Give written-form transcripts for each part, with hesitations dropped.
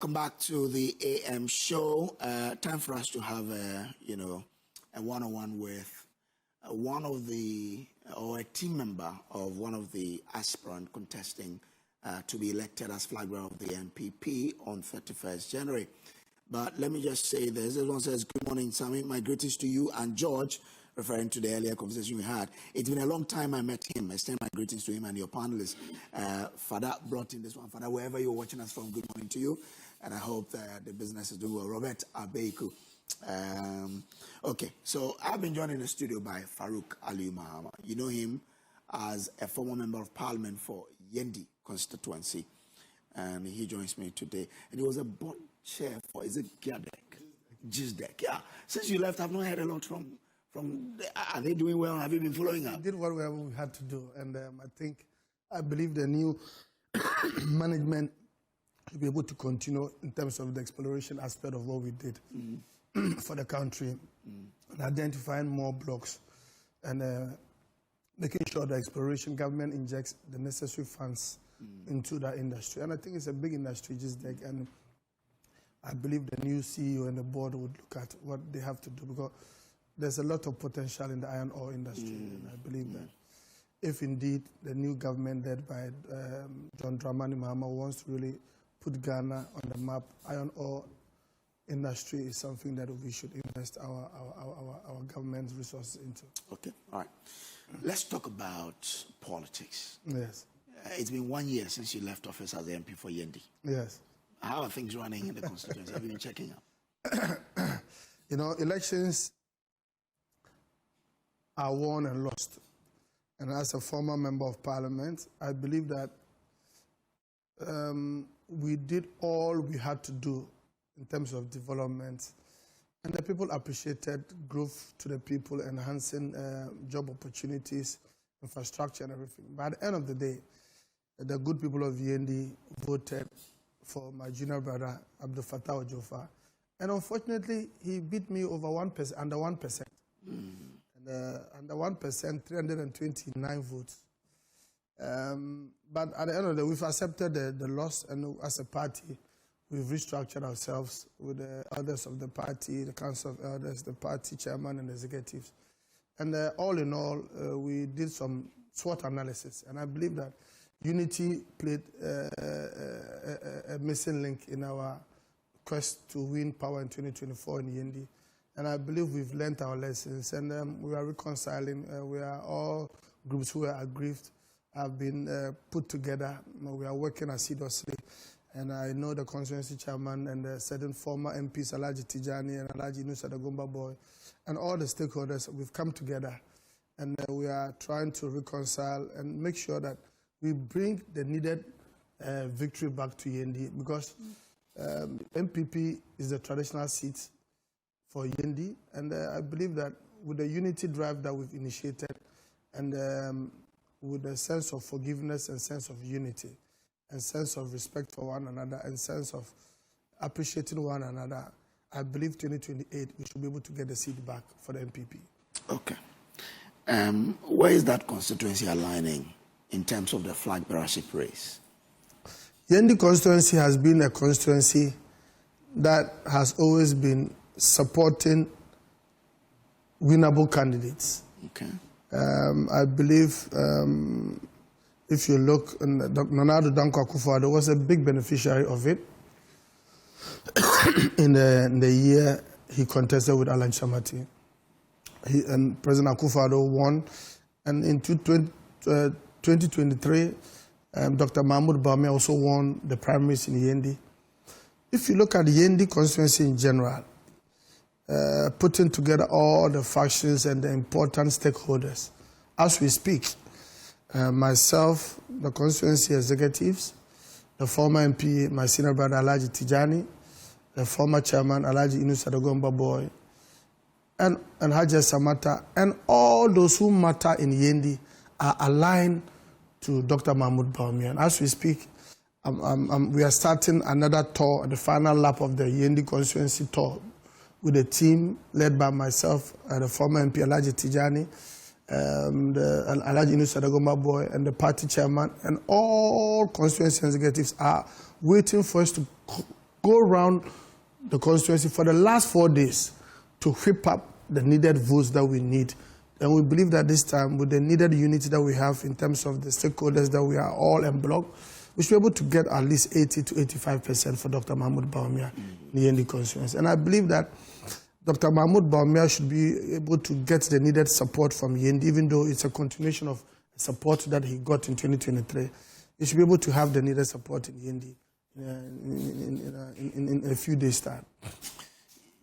Welcome back to the AM show. Time for us to have a one-on-one with one of the, or a team member of one of the aspirant contesting to be elected as flag bearer of the NPP on 31st January. But let me just say this. This one says, good morning, Sammy. My greetings to you and George, referring to the earlier conversation we had. It's been a long time I met him. I extend my greetings to him and your panelists. Father brought in this one. Father, wherever you're watching us from, good morning to you. And I hope that the business is doing well. Robert Abeiku. Okay, so I've been joined in the studio by Farouk Aliu Mahama. You know him as a former member of parliament for Yendi constituency. And he joins me today. And he was a board chair for, is it Gizdek? Yeah. Since you left, I've not heard a lot from are they doing well? Have you been following up? We did what we had to do. And I believe the new management to be able to continue in terms of the exploration aspect of what we did for the country, and identifying more blocks and making sure the exploration government injects the necessary funds into that industry. And I think it's a big industry, just like, and I believe the new CEO and the board would look at what they have to do, because there's a lot of potential in the iron ore industry, and I believe that if indeed the new government led by John Dramani Mahama wants to really put Ghana on the map, iron ore industry is something that we should invest our government's resources into. Okay, all right. Let's talk about politics. Yes. It's been 1 year since you left office as the MP for Yendi. Yes. How are things running in the constituency? Have you been checking up? You know, elections are won and lost. And as a former member of parliament, I believe that we did all we had to do in terms of development. And the people appreciated growth to the people, enhancing job opportunities, infrastructure and everything. But at the end of the day, the good people of Yendi voted for my junior brother, Abdul Fattah Ojofa. And unfortunately, he beat me over 1%, under 1%. And under 1%, 329 votes. But at the end of the day, we've accepted the loss, and as a party, we've restructured ourselves with the elders of the party, the council of elders, the party chairman and executives. And all in all, we did some SWOT analysis, and I believe that unity played a missing link in our quest to win power in 2024 in Yendi. And I believe we've learned our lessons, and we are reconciling. We are all groups who are aggrieved have been put together. We are working assiduously. And I know the constituency chairman and the certain former MPs, Alhaji Tijani and Alhaji Inusa Dagomba Boy, and all the stakeholders, we've come together. And we are trying to reconcile and make sure that we bring the needed victory back to Yendi, because NPP is the traditional seat for Yendi. And I believe that with the unity drive that we've initiated, and with a sense of forgiveness and sense of unity, and sense of respect for one another, and sense of appreciating one another, I believe 2028 we should be able to get the seat back for the NPP. Okay. Where is that constituency aligning in terms of the flag bearership race? Yendi constituency has been a constituency that has always been supporting winnable candidates. Okay. I believe if you look, Nana Danko Akufo-Addo was a big beneficiary of it. in the year he contested with Alan Shamati. And President Akufo-Addo won. And in 2023, Dr. Mahmoud Bawumia also won the primaries in Yendi. If you look at the Yendi constituency in general, putting together all the factions and the important stakeholders, as we speak, myself, the constituency executives, the former MP, my senior brother Alhaji Tijani, the former chairman Alhaji Inusa Dagomba Boy, and Haji Samata, and all those who matter in Yendi are aligned to Dr. Mahmoud Bawumia. And as we speak, we are starting another tour, the final lap of the Yendi constituency tour, with a team led by myself, the former MP Alhaji Tijani, the Alhaji Inusa Dagomba Boy, and the party chairman, and all constituency executives are waiting for us to go around the constituency for the last 4 days to whip up the needed votes that we need. And we believe that this time, with the needed unity that we have in terms of the stakeholders that we are all en bloc, we should be able to get at least 80 to 85% for Dr. Mahmoud Bawumia in the Yendi constituency. And I believe that Dr. Mahmoud Bawumia should be able to get the needed support from Yendi, even though it's a continuation of support that he got in 2023. He should be able to have the needed support in Yendi in a few days' time.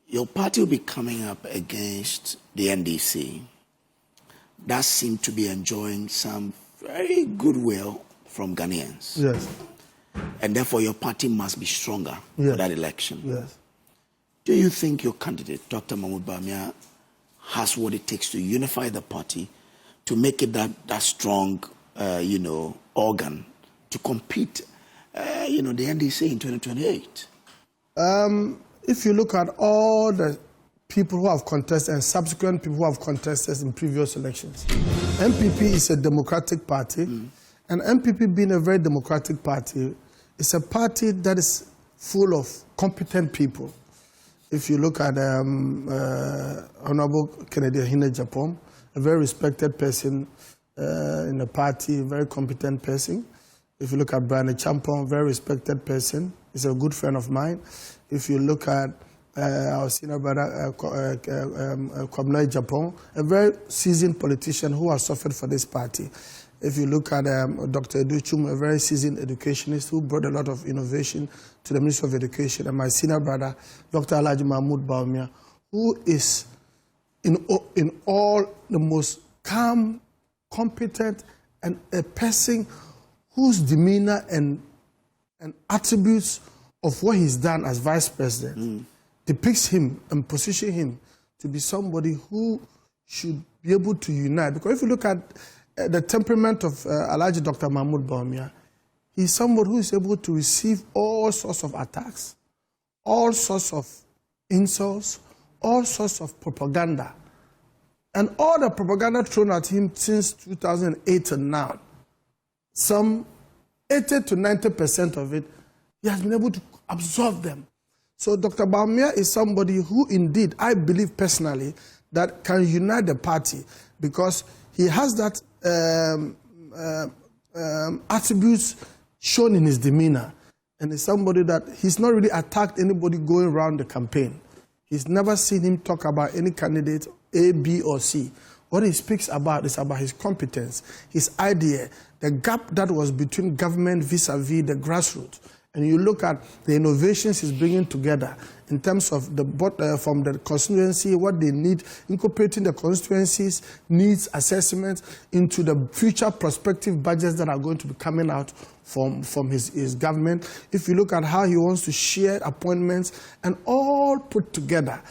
Your party will be coming up against the NDC. That seemed to be enjoying some very goodwill from Ghanaians. Yes. And therefore your party must be stronger for that election. Yes. Do you think your candidate, Dr. Mahmoud Bawumia, has what it takes to unify the party, to make it that strong, organ to compete, the NDC in 2028? If you look at all the people who have contested and subsequent people who have contested in previous elections, NPP is a democratic party, and NPP being a very democratic party, is a party that is full of competent people. If you look at Honorable Kennedy Ahine Japan, a very respected person in the party, a very competent person. If you look at Brian Champon, a very respected person, he's a good friend of mine. If you look at our senior brother, Kwabena Japan, a very seasoned politician who has suffered for this party. If you look at Dr. Educhum, a very seasoned educationist who brought a lot of innovation to the Ministry of Education, and my senior brother, Dr. Alhaji Mahmoud Bawumia, who is in all the most calm, competent, and a person whose demeanor and attributes of what he's done as vice president depicts him and position him to be somebody who should be able to unite. Because if you look at the temperament of Alhaji Dr. Mahmoud Bawumia, he's somebody who is able to receive all sorts of attacks, all sorts of insults, all sorts of propaganda. And all the propaganda thrown at him since 2008 and now, some 80 to 90% of it, he has been able to absorb them. So Dr. Bawumia is somebody who indeed, I believe personally, that can unite the party because he has that attributes shown in his demeanor. And is somebody that he's not really attacked anybody going around the campaign. He's never seen him talk about any candidate A, B, or C. What he speaks about is about his competence, his idea, the gap that was between government vis-a-vis the grassroots. And you look at the innovations he's bringing together in terms of from the constituency, what they need, incorporating the constituency's needs assessments into the future prospective budgets that are going to be coming out from his government. If you look at how he wants to share appointments and all put together,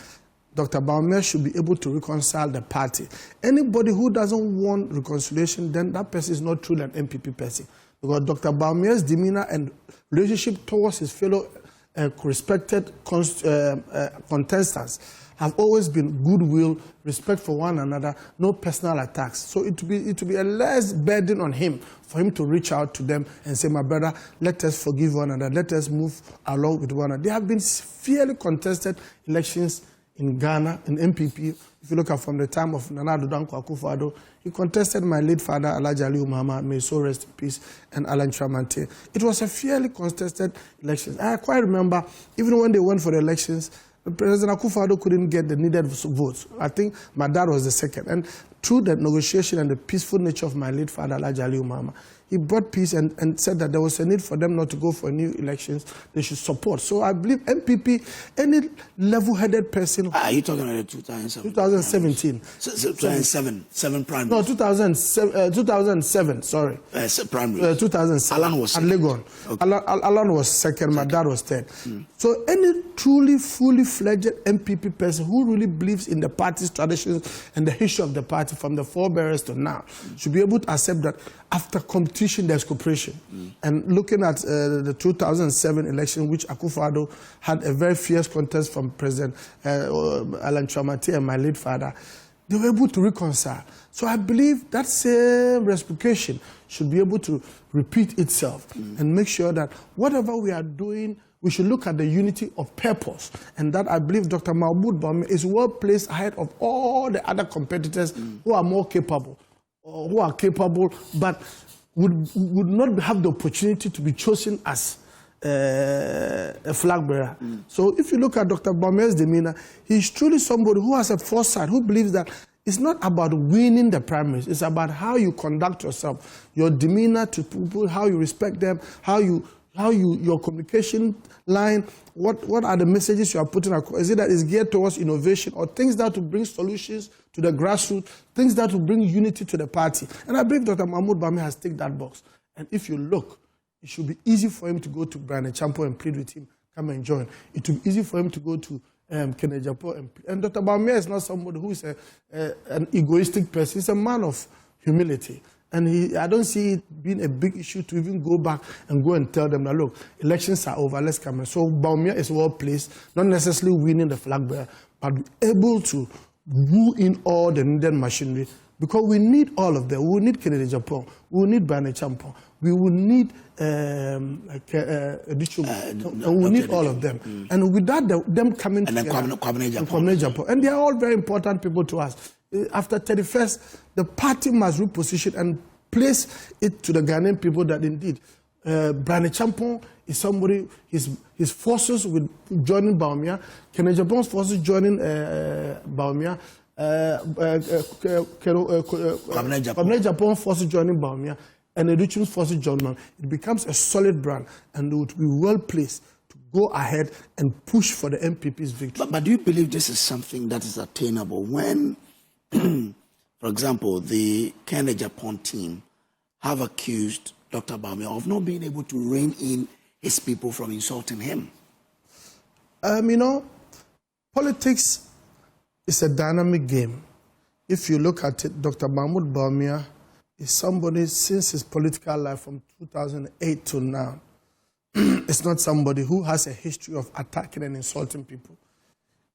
Dr. Bawumia should be able to reconcile the party. Anybody who doesn't want reconciliation, then that person is not truly an NPP person. Because Dr. Bawumia's demeanor and relationship towards his fellow respected contestants have always been goodwill, respect for one another, no personal attacks. So it will be a less burden on him for him to reach out to them and say, my brother, let us forgive one another, let us move along with one another. There have been fairly contested elections in Ghana, in NPP. If you look at from the time of Nana Addo Dankwa Akufo-Addo, he contested my late father, Alhaji Aliu Mahama, may so rest in peace, and Alan Tramante. It was a fairly contested election. I quite remember, even when they went for the elections, President Akufo-Addo couldn't get the needed votes. I think my dad was the second. And through the negotiation and the peaceful nature of my late father, Alhaji Aliu Mahama, he brought peace and said that there was a need for them not to go for new elections. They should support. So I believe NPP, any level-headed person... Are you talking about 2007? 2017. 2007 primary. No, 2007, sorry. Primary. 2007. Alan was second. At Legon. Okay. Alan was second, my dad was third. So any truly, fully fledged NPP person who really believes in the party's traditions and the history of the party from the forebearers to now should be able to accept that after competition, there's cooperation. And looking at the 2007 election, which Akufo-Addo had a very fierce contest from President Alan Tramante and my late father, they were able to reconcile. So I believe that same reciprocation should be able to repeat itself and make sure that whatever we are doing we should look at the unity of purpose. And that I believe Dr. Mahmoud Bawumia is well placed ahead of all the other competitors who are more capable, or who are capable, but would not have the opportunity to be chosen as a flag bearer. So if you look at Dr. Bawumia's demeanor, he's truly somebody who has a foresight, who believes that it's not about winning the primaries. It's about how you conduct yourself, your demeanor to people, how you respect them, your communication line, what are the messages you are putting across? Is it that it's geared towards innovation or things that will bring solutions to the grassroots, things that will bring unity to the party? And I believe Dr. Mahmoud Bawumia has ticked that box. And if you look, it should be easy for him to go to Brian Champo and plead with him, come and join. It will be easy for him to go to Kennedy Japo. And Dr. Bawumia is not somebody who is an egoistic person. He's a man of humility. And I don't see it being a big issue to even go back and go and tell them that, look, elections are over, let's come in. So Bawumia is well placed, not necessarily winning the flag bearer, but able to woo in all the needed machinery, because we need all of them. We will need Kennedy Japo, we will need Brian Champo, we will need and we need all of them. And without them coming together, Kwame Japo. And they are all very important people to us. After 31st, the party must reposition and place it to the Ghanaian people that indeed Brian Champo is somebody, his forces with joining Bawumia, Kennedy Japon's forces joining Bawumia, Kwame Japon's forces joining Bawumia, and the Richmond's forces joining them. It becomes a solid brand, and it would be well placed to go ahead and push for the NPP's victory. But do you believe this is something that is attainable when, for example, the Kennedy Japan team have accused Dr. Bawumia of not being able to rein in his people from insulting him? You know, politics is a dynamic game. If you look at it, Dr. Mahmoud Bawumia is somebody since his political life from 2008 to now. It's not somebody who has a history of attacking and insulting people.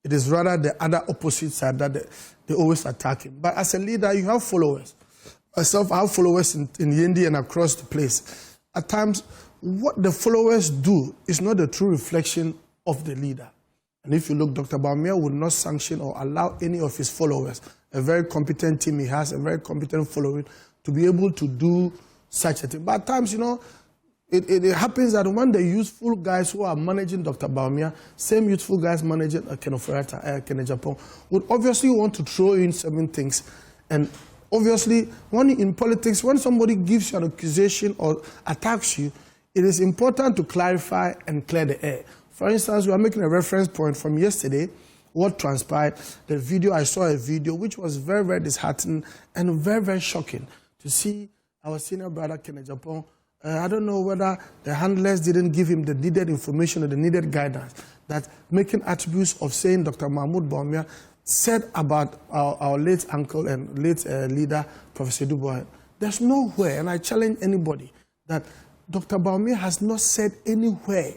It is rather the other opposite side that they always attack him. But as a leader, you have followers. Myself, I have followers in Yendi and across the place. At times, what the followers do is not the true reflection of the leader. And if you look, Dr. Bawumia would not sanction or allow any of his followers, a very competent team he has, a very competent following, to be able to do such a thing. But at times, you know, it happens that when the youthful guys who are managing Dr. Bawumia, same youthful guys managing Ofori-Atta, Kennedy Japan, would obviously want to throw in certain things. And obviously, in politics, when somebody gives you an accusation or attacks you, it is important to clarify and clear the air. For instance, we are making a reference point from yesterday, what transpired, I saw a video which was very, very disheartening and very, very shocking to see our senior brother, Kennedy Japan. I don't know whether the handlers didn't give him the needed information or the needed guidance, that making attributes of saying Dr. Mahmoud Bawumia said about our late uncle and late leader, Professor Dubois. There's nowhere, and I challenge anybody, that Dr. Bawumia has not said anywhere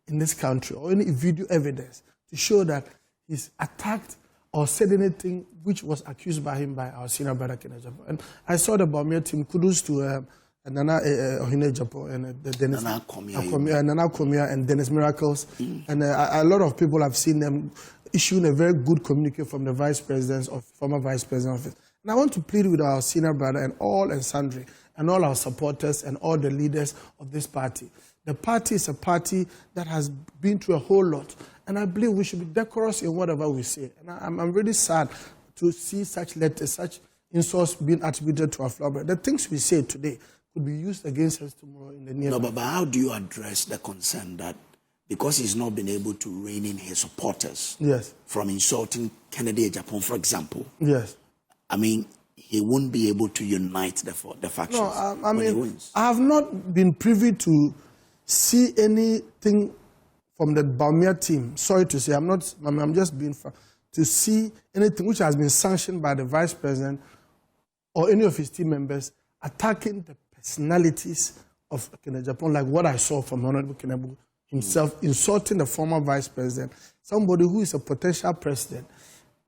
in this country or any video evidence to show that he's attacked or said anything which was accused by him by our senior brother, Kennedy Japan. And I saw the Bawumia team, kudos to Nana Ohine Japo and Dennis Nana Komia and Dennis Miracles. And a lot of people have seen them issuing a very good communique from the vice president's of former vice president's office. And I want to plead with our senior brother and all and sundry and all our supporters and all the leaders of this party. The party is a party that has been through a whole lot. And I believe we should be decorous in whatever we say. And I'm really sad to see such letters, such insults being attributed to our flower. The things we say today could be used against us tomorrow in the near future. No, but how do you address the concern that because he's not been able to rein in his supporters from insulting Kennedy Japan, for example? Yes. I mean, he won't be able to unite the factions. No, I mean, I have not been privy to see anything from the Bawumia team. Sorry to say, I'm just being frank, to see anything which has been sanctioned by the vice president or any of his team members attacking the personalities of Kennedy Japan, like what I saw from Honorable Kennedy himself, insulting the former vice president, somebody who is a potential president,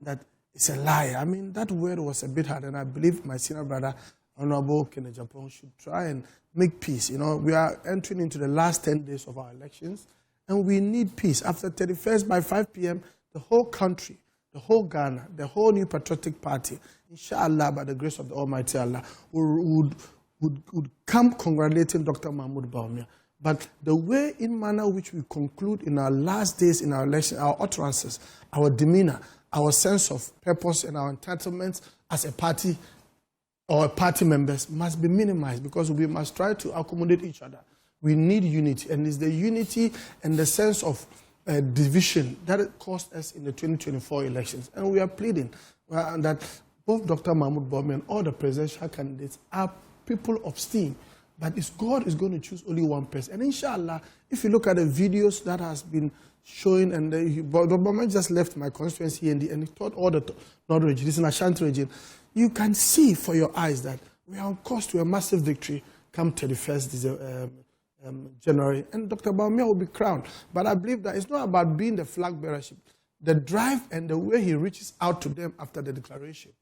that is a liar. I mean, that word was a bit hard, and I believe my senior brother, Honorable Kennedy Japan, should try and make peace. You know, we are entering into the last 10 days of our elections, And we need peace. After 31st, by 5 p.m., the whole country, the whole Ghana, the whole New Patriotic Party, inshallah, by the grace of the Almighty Allah, would come congratulating Dr. Mahmoud Bawumia. But the way in manner which we conclude in our last days in our election, our utterances, our demeanor, our sense of purpose and our entitlements as a party or party members must be minimized, because we must try to accommodate each other. We need unity, and it's the unity and the sense of division that it cost us in the 2024 elections. And we are pleading that both Dr. Mahmoud Bawumia and all the presidential candidates are people of steam. But God is going to choose only one person. And inshallah, if you look at the videos that has been showing, and Dr. Bawumia just left my constituency Yendi, and he taught all the northern region, this is an Ashanti region, you can see for your eyes that we are on course to a massive victory come 31st January, and Dr. Bawumia will be crowned. But I believe that it's not about being the flag bearership. The drive and the way he reaches out to them after the declaration,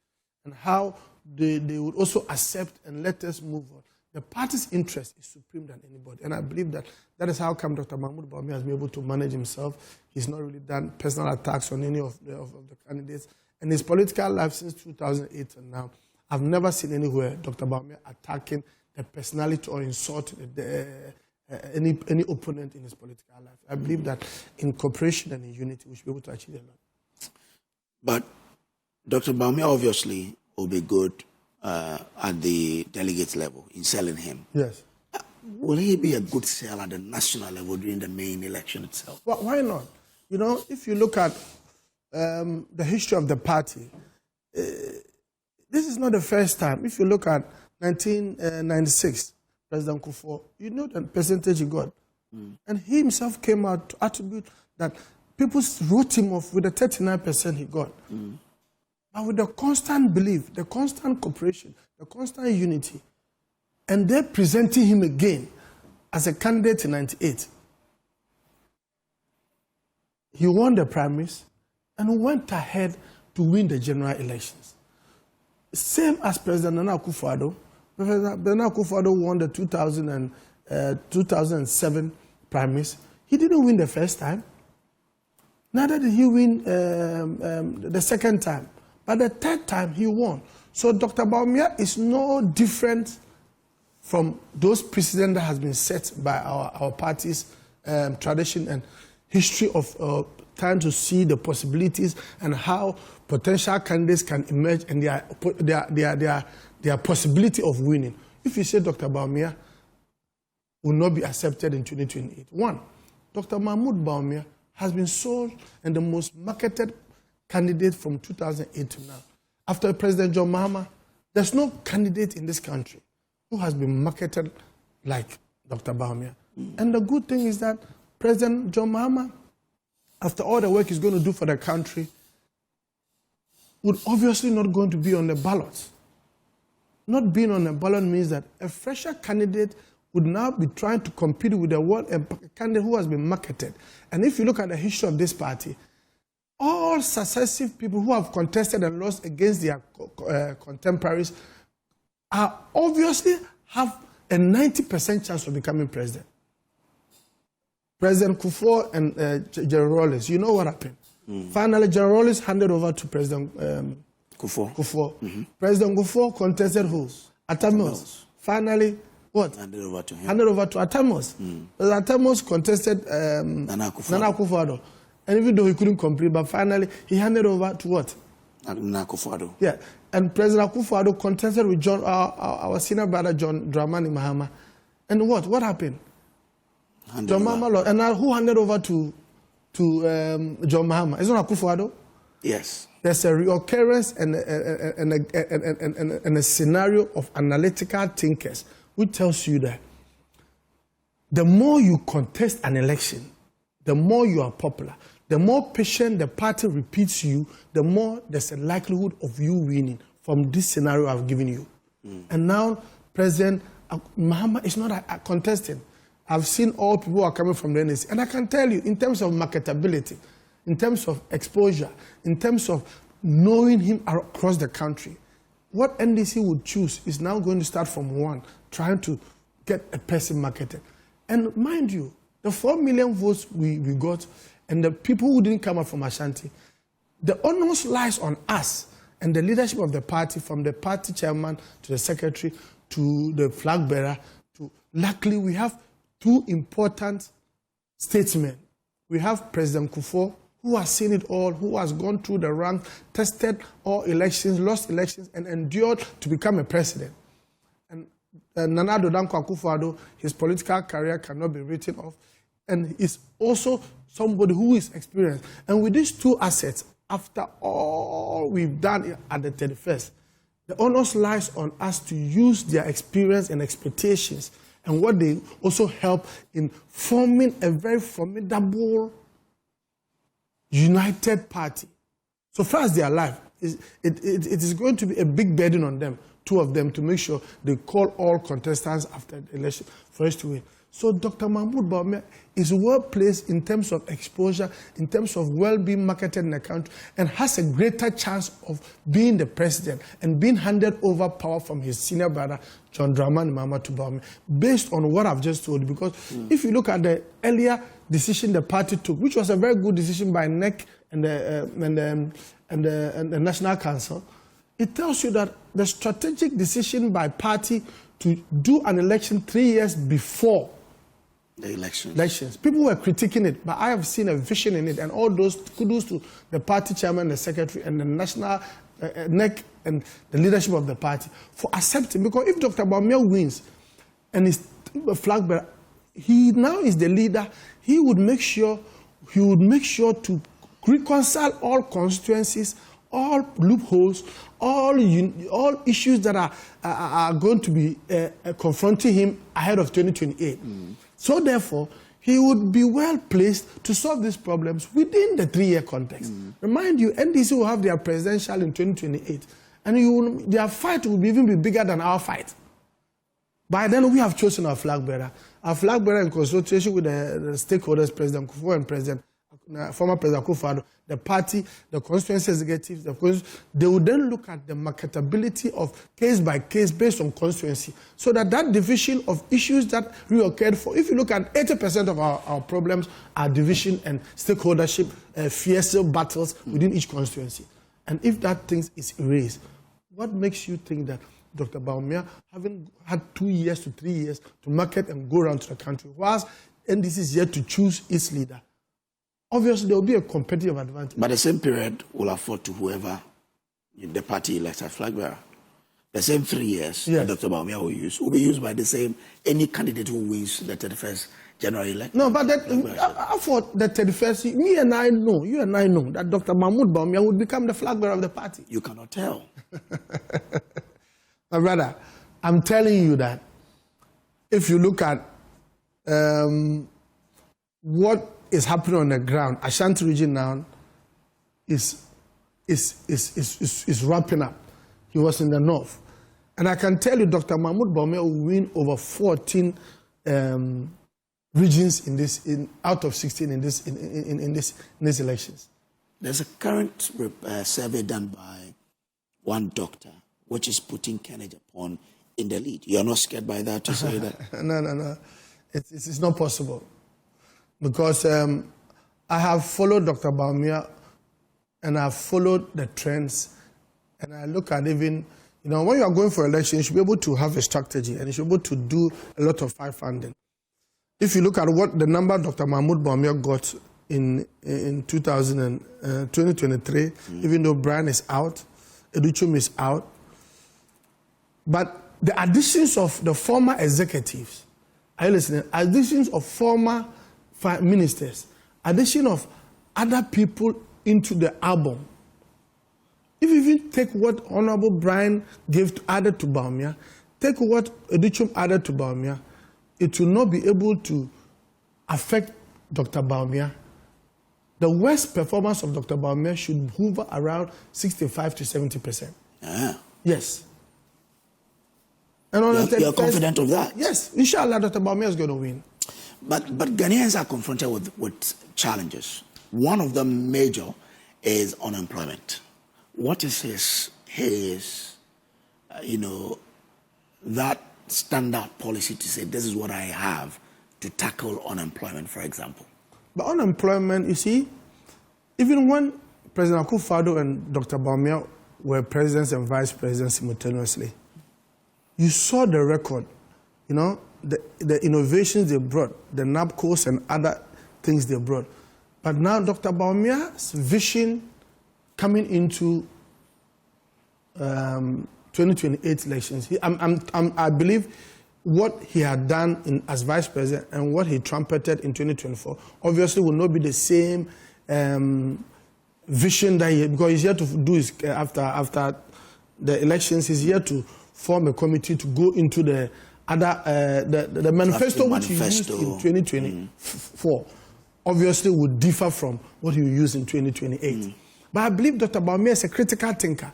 and how they would also accept and let us move on. The party's interest is supreme than anybody. And I believe that that is how come Dr. Mahmoud Bawumia has been able to manage himself. He's not really done personal attacks on any of the candidates. And his political life since 2008 and now, I've never seen anywhere Dr. Bawumia attacking the personality or insulting any opponent in his political life. I believe that in cooperation and in unity, we should be able to achieve a lot. But Dr. Bawumia obviously will be good at the delegate level in selling him. Yes. Will he be a good seller at the national level during the main election itself? Well, why not? You know, if you look at the history of the party, this is not the first time. If you look at 1996, President Kufuor, you know the percentage he got. And he himself came out to attribute that people wrote him off with the 39% he got. But with the constant belief, the constant cooperation, the constant unity, and they're presenting him again as a candidate in 98. He won the primaries and went ahead to win the general elections. Same as President Nana Akufo-Addo. President Nana Akufo-Addo won the 2007 primaries. He didn't win the first time. Neither did he win the second time. But the third time, he won. So Dr. Bawumia is no different from those precedents that has been set by our party's tradition and history of trying to see the possibilities and how potential candidates can emerge and their possibility of winning. If you say Dr. Bawumia will not be accepted in 2028, one, Dr. Mahmoud Bawumia has been sold and the most marketed candidate from 2008 to now. After President John Mahama, there's no candidate in this country who has been marketed like Dr. Bawumia. And the good thing is that President John Mahama, after all the work he's going to do for the country, would obviously not going to be on the ballot. Not being on the ballot means that a fresher candidate would now be trying to compete with a candidate who has been marketed. And if you look at the history of this party, all successive people who have contested and lost against their contemporaries are obviously have a 90% chance of becoming president. President Kufuor and General Rawlings, you know what happened? Finally, General Rawlings handed over to President Kufuor. President Kufuor contested who? Atta Mills. Finally, what? Handed over to him. Handed over to Atta Mills. Atta Mills contested Nana Akufo-Addo. And even though he couldn't complete, but finally he handed over to what? Nana Akufo-Addo. Yeah. And President Akufo-Addo contested with our senior brother, John Dramani Mahama. And what? What happened? John Mahama lost. And now who handed over to John Mahama? Isn't it Akufo-Addo? Yes. There's a reoccurrence and a scenario of analytical thinkers which tells you that the more you contest an election, the more you are popular, the more patient the party repeats you, the more there's a likelihood of you winning from this scenario I've given you. And now President Mahama is not a contestant. I've seen all people who are coming from the NDC. And I can tell you, in terms of marketability, in terms of exposure, in terms of knowing him across the country, what NDC would choose is now going to start from one, trying to get a person marketed. And mind you, The 4 million votes we got, and the people who didn't come out from Ashanti, the onus lies on us and the leadership of the party, from the party chairman to the secretary to the flag bearer. Luckily, we have 2 important statesmen. We have President Kufuor, who has seen it all, who has gone through the ranks, tested all elections, lost elections, and endured to become a president. And Nana Addo Dankwa Akufo-Addo, his political career cannot be written off. And he's also somebody who is experienced. And with these 2 assets, after all we've done at the 31st, the onus lies on us to use their experience and expectations and what they also help in forming a very formidable, united party. So far as they are alive, it is going to be a big burden on them, 2 of them, to make sure they call all contestants after the election for us to win. So Dr. Mahmoud Bawumia is well placed in terms of exposure, in terms of well-being marketed in the country, and has a greater chance of being the president and being handed over power from his senior brother, John Dramani Mahama, to Bawumia, based on what I've just told you. Because if you look at the earlier decision the party took, which was a very good decision by NEC and the National Council, it tells you that the strategic decision by party to do an election 3 years before the elections. People were critiquing it, but I have seen a vision in it, and all those kudos to the party chairman, the secretary, and the national NEC and the leadership of the party for accepting. Because if Dr. Bawumia wins and is a flag bearer, he now is the leader. He would make sure to reconcile all constituencies, all loopholes, all issues that are going to be confronting him ahead of 2028. So therefore, he would be well placed to solve these problems within the 3-year context. Remind you, NDC will have their presidential in 2028, and their fight will even be bigger than our fight. By then, we have chosen our flag bearer. Our flag bearer, in consultation with the stakeholders, President Kufuor and former President Akufo-Addo, the party, the constituency executives, they will then look at the marketability of case by case based on constituency, so that division of issues that reoccurred for, if you look at 80% of our problems are division and stakeholdership, fierce battles within each constituency. And if that thing is erased, what makes you think that Dr. Bawumia, having had 2 years to 3 years to market and go around to the country, whilst NDC is yet to choose its leader, obviously, there will be a competitive advantage. But the same period will afford to whoever the party elects as flag bearer. The same 3 years that Dr. Bawumia will be used by the same, any candidate who wins the 31st January election. No, but for the 31st, you and I know that Dr. Mahmoud Bawumia would become the flag bearer of the party. You cannot tell. My brother, I'm telling you that if you look at what is happening on the ground, Ashanti region now is ramping up. He was in the north. And I can tell you Dr. Mahmoud Bawumia will win over 14 regions out of 16 in these elections. There's a current survey done by one doctor, which is putting Kennedy upon in the lead. You're not scared by that to say that? No. It's not possible. Because I have followed Dr. Bawumia, and I've followed the trends, and I look at even, when you are going for election, you should be able to have a strategy, and you should be able to do a lot of five-funding. If you look at what the number Dr. Mahmoud Bawumia got in 2023, even though Brian is out, Educhum is out, but the additions of the former executives, are you listening? Additions of former ministers, addition of other people into the album. If you even take what Honorable Brian added to Bawumia, take what Educhum added to Bawumia, it will not be able to affect Dr. Bawumia. The worst performance of Dr. Bawumia should hover around 65 to 70%. Yes. And you're confident of that? Yes. Inshallah, Dr. Bawumia is going to win. But Ghanaians are confronted with challenges. One of them major is unemployment. What is his that standard policy to say, this is what I have to tackle unemployment, for example? But unemployment, you see, even when President Akufo-Addo and Dr. Bawumia were presidents and vice presidents simultaneously, you saw the record, you know, the innovations they brought, the NABCOs and other things they brought. But now Dr. Bawumia's vision coming into 2028 elections, I believe what he had done as vice president and what he trumpeted in 2024 obviously will not be the same vision that he, because he's here to do his, after the elections, he's here to form a committee to go into the other, the manifesto which he used in 2024 obviously would differ from what he will use in 2028. But I believe Dr. Bawumia is a critical thinker.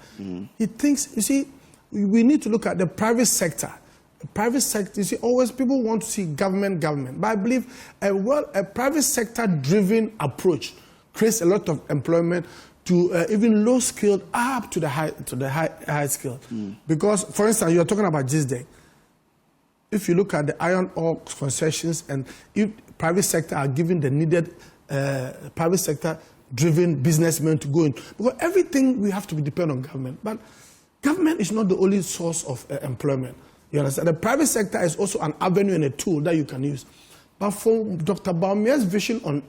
He thinks, you see, we need to look at the private sector. The private sector, you see, always people want to see government. But I believe a private sector-driven approach creates a lot of employment to even low-skilled up to the high skilled. Because, for instance, you're talking about GISDEC. If you look at the iron ore concessions and if private sector are given the needed private sector-driven businessmen to go in, because everything we have to be dependent on government. But government is not the only source of employment. You understand? The private sector is also an avenue and a tool that you can use. But for Dr. Bawumia's vision on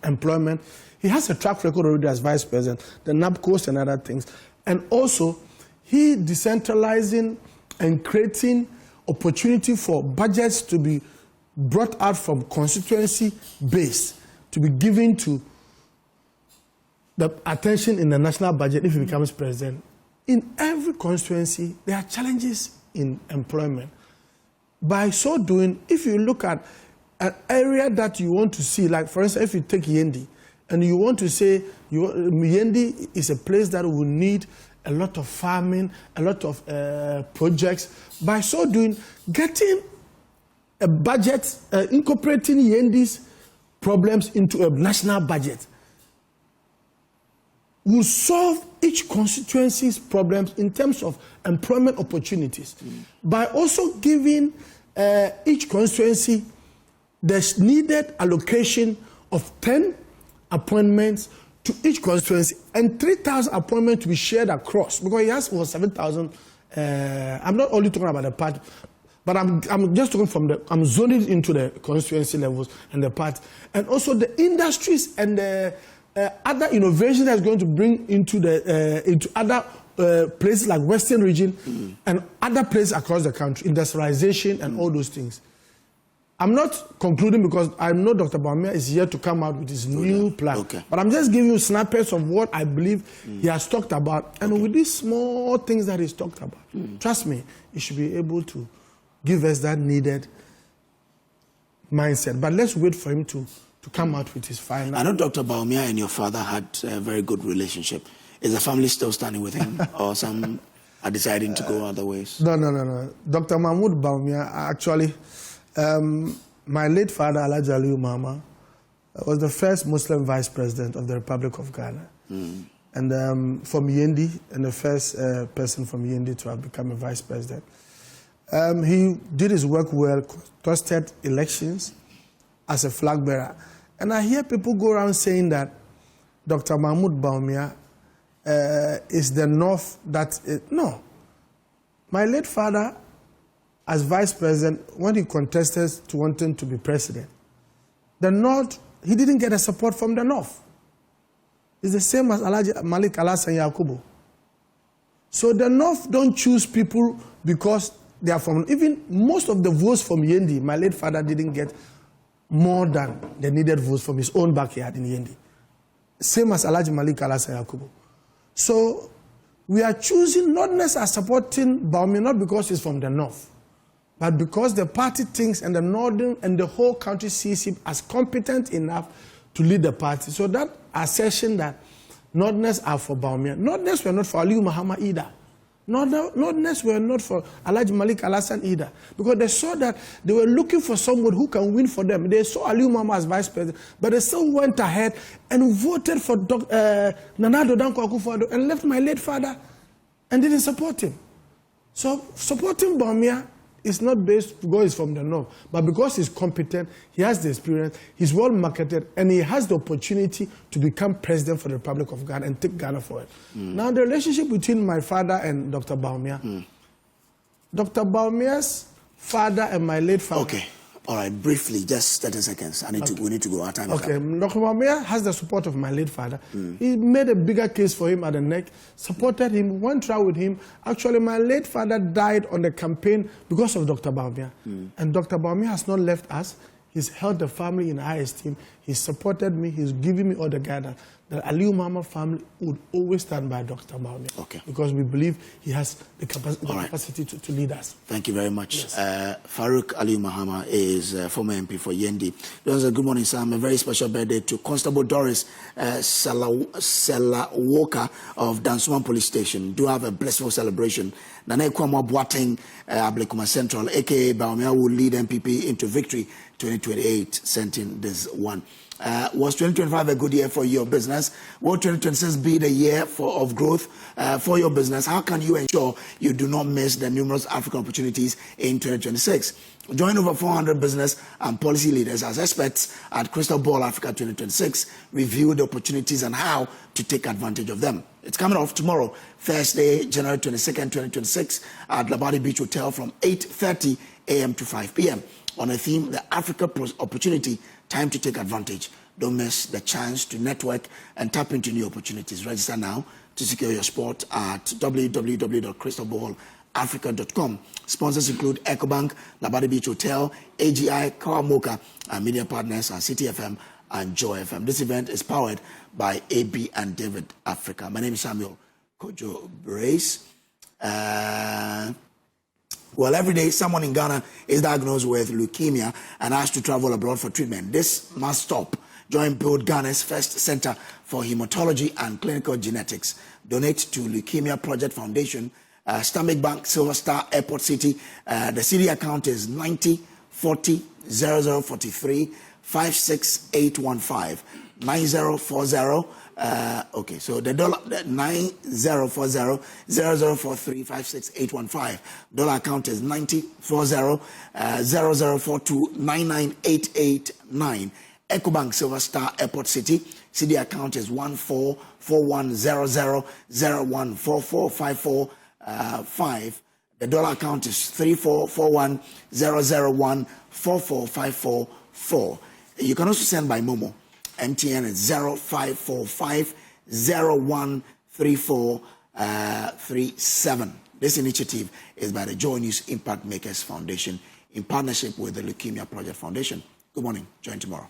employment, he has a track record already as vice president, the NABCOs and other things. And also, he decentralizing and creating opportunity for budgets to be brought out from constituency base to be given to the attention in the national budget if he becomes president. In every constituency, there are challenges in employment. By so doing, if you look at an area that you want to see, like for instance, if you take Yendi, and you want to say Yendi is a place that will need a lot of farming, a lot of projects. By so doing, getting a budget, incorporating Yendi's problems into a national budget will solve each constituency's problems in terms of employment opportunities. By also giving each constituency the needed allocation of 10 appointments to each constituency and 3,000 appointments to be shared across, because he has over 7,000. I'm not only talking about the party, but I'm just talking from I'm zoning into the constituency levels and the party, and also the industries and the other innovation that's going to bring into the into other places like Western region and other places across the country, industrialization and all those things. I'm not concluding because I know Dr. Bawumia is here to come out with his new plan. But I'm just giving you snippets of what I believe he has talked about. And with these small things that he's talked about, trust me, he should be able to give us that needed mindset. But let's wait for him to come out with his final. I know Dr. Bawumia and your father had a very good relationship. Is the family still standing with him, or some are deciding to go other ways? No. Dr. Mahmoud Bawumia, actually, my late father, Alhaji Aliu Mahama, was the first Muslim vice president of the Republic of Ghana. And from Yendi, and the first person from Yendi to have become a vice president. He did his work well, trusted elections as a flag bearer. And I hear people go around saying that Dr. Mahmoud Bawumia is the North that... no. My late father, as vice president, when he contested to wanting to be president, the North, he didn't get a support from the North. It's the same as Alhaji Malik Alasan Yakubu. So the North don't choose people because they are from... Even most of the votes from Yendi, my late father didn't get more than the needed votes from his own backyard in Yendi. Same as Alhaji Malik Alasan Yakubu. So we are choosing not necessarily supporting Bawumia, not because he's from the North, but because the party thinks and the Northern and the whole country sees him as competent enough to lead the party. So that assertion that Northerners are for Bawumia, Northerners were not for Aliu Mahama either. Northerners were not for Alhaji Malik Alasan either, because they saw that they were looking for someone who can win for them. They saw Aliu Mahama as vice president, but they still went ahead and voted for Nana Addo Dankwa Akufo-Addo and left my late father and didn't support him. So supporting Bawumia It's not based because he's from the north, but because he's competent, he has the experience, he's well marketed, and he has the opportunity to become president for the Republic of Ghana and take Ghana forward. Now, the relationship between my father and Dr. Bawumia, Dr. Bawumia's father and my late father. Okay. All right, briefly, just 30 seconds. We need to go. Our time is up. Dr. Bawumia has the support of my late father. He made a bigger case for him at the neck, supported him, went through with him. Actually, my late father died on the campaign because of Dr. Bawumia. And Dr. Bawumia has not left us. He's held the family in high esteem. He's supported me. He's given me all the guidance. The Aliu Mahama family would always stand by Dr. Bawumia. Okay. Because we believe he has the capacity to lead us. Thank you very much. Yes. Farouk Aliu Mahama is former MP for Yendi. Good morning, sir. A very special birthday to Constable Doris Selawoka of Dansuman Police Station. Do have a blissful celebration. Nane Kwama Boateng Ablekuma Central, a.k.a. Bawumia, will lead NPP into victory 2028, sent in this one. Was 2025 a good year for your business? Will 2026 be the year of growth for your business? How can you ensure you do not miss the numerous African opportunities in 2026? Join over 400 business and policy leaders as experts at Crystal Ball Africa 2026 review the opportunities and how to take advantage of them. It's coming off tomorrow, Thursday, January 22nd, 2026 at Labadi Beach Hotel from 8:30 a.m. to 5 p.m. on a theme, the Africa Opportunity, time to take advantage. Don't miss the chance to network and tap into new opportunities. Register now to secure your spot at www.crystalballafrica.com. Sponsors include EcoBank, Labadi Beach Hotel, AGI, Kawamoka, and media partners are CTFM and Joy FM. This event is powered by AB and David Africa. My name is Samuel Kojo Brace. Well, every day someone in Ghana is diagnosed with leukemia and asked to travel abroad for treatment. This must stop. Join Build Ghana's first center for hematology and clinical genetics. Donate to Leukemia Project Foundation, Stanbic Bank, Silver Star, Airport City. The CD account is 90400043 56815 9040. Okay, so the dollar 90400043 dollar account is 90400042998889. EcoBank Silver Star Airport City CD account is 14410001445455. The dollar account is 344100144544. You can also send by Momo. MTN is 0545013437. This initiative is by the Joy News Impact Makers Foundation in partnership with the Leukemia Project Foundation. Good morning. Join tomorrow.